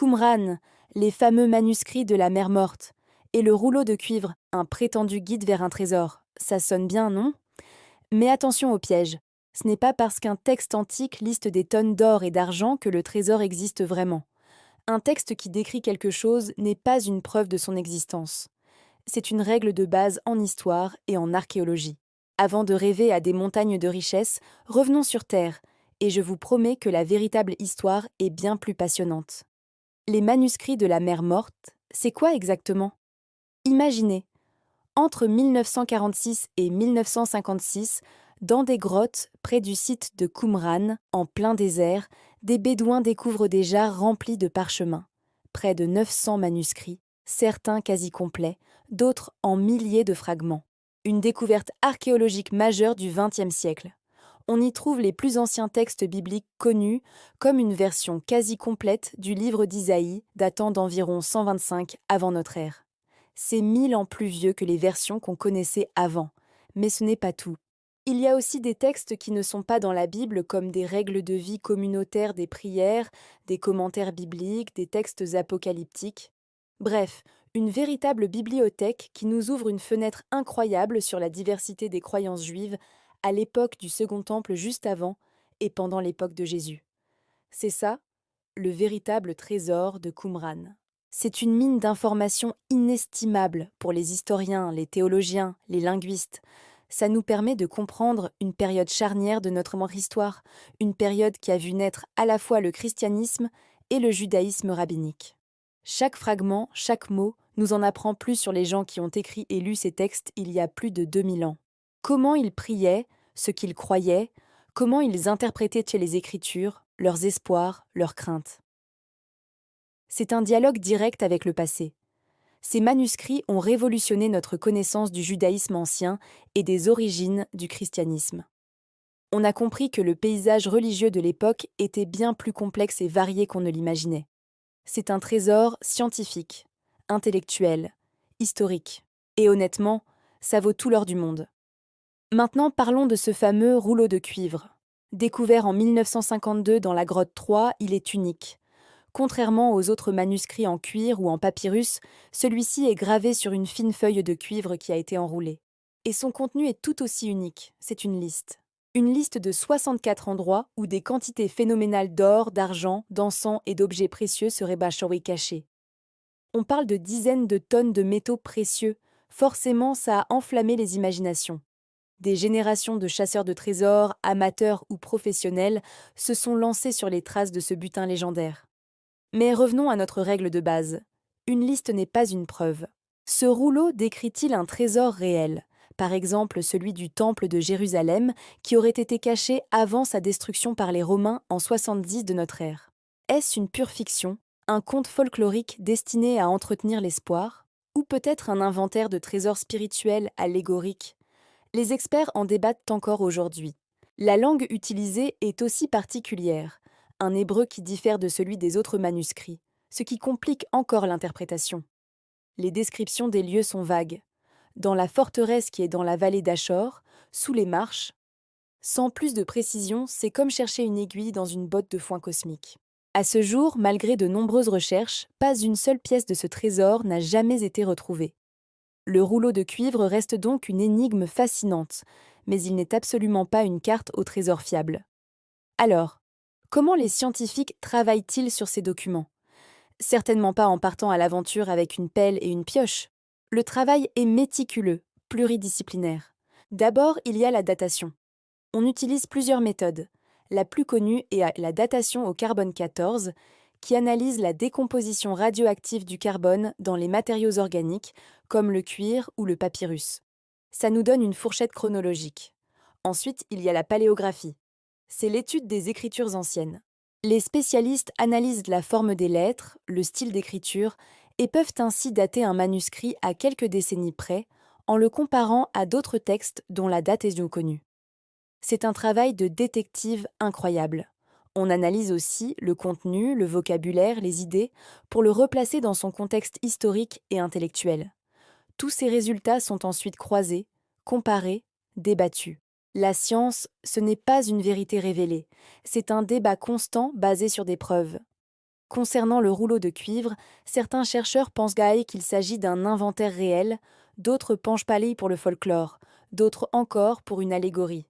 Qumran, les fameux manuscrits de la mer Morte, et le rouleau de cuivre, un prétendu guide vers un trésor. Ça sonne bien, non? Mais attention au piège. Ce n'est pas parce qu'un texte antique liste des tonnes d'or et d'argent que le trésor existe vraiment. Un texte qui décrit quelque chose n'est pas une preuve de son existence. C'est une règle de base en histoire et en archéologie. Avant de rêver à des montagnes de richesses, revenons sur Terre, et je vous promets que la véritable histoire est bien plus passionnante. Les manuscrits de la mer Morte, c'est quoi exactement? Imaginez, entre 1946 et 1956, dans des grottes près du site de Qumran, en plein désert, des Bédouins découvrent des jarres remplies de parchemins. Près de 900 manuscrits, certains quasi complets, d'autres en milliers de fragments. Une découverte archéologique majeure du XXe siècle. On y trouve les plus anciens textes bibliques connus, comme une version quasi complète du livre d'Isaïe datant d'environ 125 avant notre ère. C'est 1000 ans plus vieux que les versions qu'on connaissait avant. Mais ce n'est pas tout. Il y a aussi des textes qui ne sont pas dans la Bible, comme des règles de vie communautaires des prières, des commentaires bibliques, des textes apocalyptiques. Bref, une véritable bibliothèque qui nous ouvre une fenêtre incroyable sur la diversité des croyances juives à l'époque du Second Temple juste avant et pendant l'époque de Jésus. C'est ça, le véritable trésor de Qumran. C'est une mine d'informations inestimable pour les historiens, les théologiens, les linguistes. Ça nous permet de comprendre une période charnière de notre histoire, une période qui a vu naître à la fois le christianisme et le judaïsme rabbinique. Chaque fragment, chaque mot, nous en apprend plus sur les gens qui ont écrit et lu ces textes il y a plus de 2000 ans. Comment ils priaient, ce qu'ils croyaient, comment ils interprétaient les Écritures, leurs espoirs, leurs craintes. C'est un dialogue direct avec le passé. Ces manuscrits ont révolutionné notre connaissance du judaïsme ancien et des origines du christianisme. On a compris que le paysage religieux de l'époque était bien plus complexe et varié qu'on ne l'imaginait. C'est un trésor scientifique, intellectuel, historique. Et honnêtement, ça vaut tout l'or du monde. Maintenant, parlons de ce fameux rouleau de cuivre. Découvert en 1952 dans la grotte 3, il est unique. Contrairement aux autres manuscrits en cuir ou en papyrus, celui-ci est gravé sur une fine feuille de cuivre qui a été enroulée. Et son contenu est tout aussi unique, c'est une liste. Une liste de 64 endroits où des quantités phénoménales d'or, d'argent, d'encens et d'objets précieux seraient cachés. On parle de dizaines de tonnes de métaux précieux, forcément ça a enflammé les imaginations. Des générations de chasseurs de trésors, amateurs ou professionnels, se sont lancés sur les traces de ce butin légendaire. Mais revenons à notre règle de base. Une liste n'est pas une preuve. Ce rouleau décrit-il un trésor réel, par exemple celui du Temple de Jérusalem, qui aurait été caché avant sa destruction par les Romains en 70 de notre ère? Est-ce une pure fiction, un conte folklorique destiné à entretenir l'espoir, ou peut-être un inventaire de trésors spirituels allégoriques? Les experts en débattent encore aujourd'hui. La langue utilisée est aussi particulière, un hébreu qui diffère de celui des autres manuscrits, ce qui complique encore l'interprétation. Les descriptions des lieux sont vagues. Dans la forteresse qui est dans la vallée d'Achor, sous les marches, sans plus de précision, c'est comme chercher une aiguille dans une botte de foin cosmique. À ce jour, malgré de nombreuses recherches, pas une seule pièce de ce trésor n'a jamais été retrouvée. Le rouleau de cuivre reste donc une énigme fascinante, mais il n'est absolument pas une carte au trésor fiable. Alors, comment les scientifiques travaillent-ils sur ces documents? Certainement pas en partant à l'aventure avec une pelle et une pioche. Le travail est méticuleux, pluridisciplinaire. D'abord, il y a la datation. On utilise plusieurs méthodes. La plus connue est la datation au carbone 14, qui analyse la décomposition radioactive du carbone dans les matériaux organiques, comme le cuir ou le papyrus. Ça nous donne une fourchette chronologique. Ensuite, il y a la paléographie. C'est l'étude des écritures anciennes. Les spécialistes analysent la forme des lettres, le style d'écriture, et peuvent ainsi dater un manuscrit à quelques décennies près, en le comparant à d'autres textes dont la date est connue. C'est un travail de détective incroyable. On analyse aussi le contenu, le vocabulaire, les idées, pour le replacer dans son contexte historique et intellectuel. Tous ces résultats sont ensuite croisés, comparés, débattus. La science, ce n'est pas une vérité révélée, c'est un débat constant basé sur des preuves. Concernant le rouleau de cuivre, certains chercheurs pensent qu'il s'agit d'un inventaire réel, d'autres penchent pareil pour le folklore, d'autres encore pour une allégorie.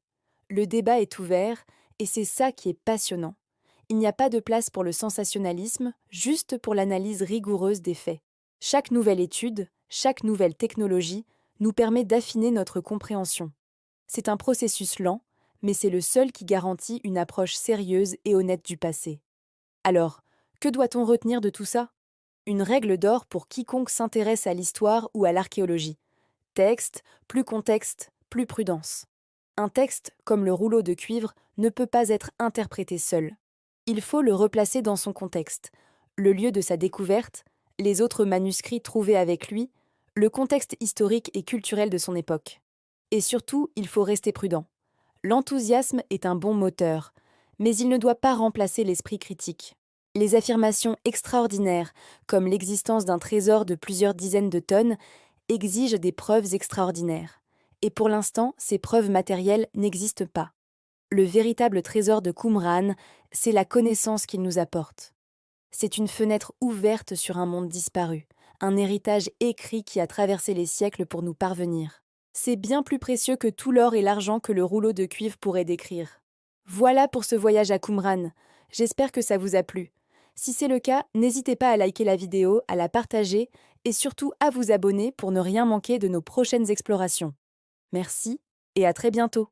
Le débat est ouvert, et c'est ça qui est passionnant. Il n'y a pas de place pour le sensationnalisme, juste pour l'analyse rigoureuse des faits. Chaque nouvelle étude, chaque nouvelle technologie nous permet d'affiner notre compréhension. C'est un processus lent, mais c'est le seul qui garantit une approche sérieuse et honnête du passé. Alors, que doit-on retenir de tout ça? Une règle d'or pour quiconque s'intéresse à l'histoire ou à l'archéologie. Texte, plus contexte, plus prudence. Un texte, comme le rouleau de cuivre, ne peut pas être interprété seul. Il faut le replacer dans son contexte, le lieu de sa découverte, les autres manuscrits trouvés avec lui, le contexte historique et culturel de son époque. Et surtout, il faut rester prudent. L'enthousiasme est un bon moteur, mais il ne doit pas remplacer l'esprit critique. Les affirmations extraordinaires, comme l'existence d'un trésor de plusieurs dizaines de tonnes, exigent des preuves extraordinaires. Et pour l'instant, ces preuves matérielles n'existent pas. Le véritable trésor de Qumran, c'est la connaissance qu'il nous apporte. C'est une fenêtre ouverte sur un monde disparu, un héritage écrit qui a traversé les siècles pour nous parvenir. C'est bien plus précieux que tout l'or et l'argent que le rouleau de cuivre pourrait décrire. Voilà pour ce voyage à Qumran. J'espère que ça vous a plu. Si c'est le cas, n'hésitez pas à liker la vidéo, à la partager et surtout à vous abonner pour ne rien manquer de nos prochaines explorations. Merci et à très bientôt.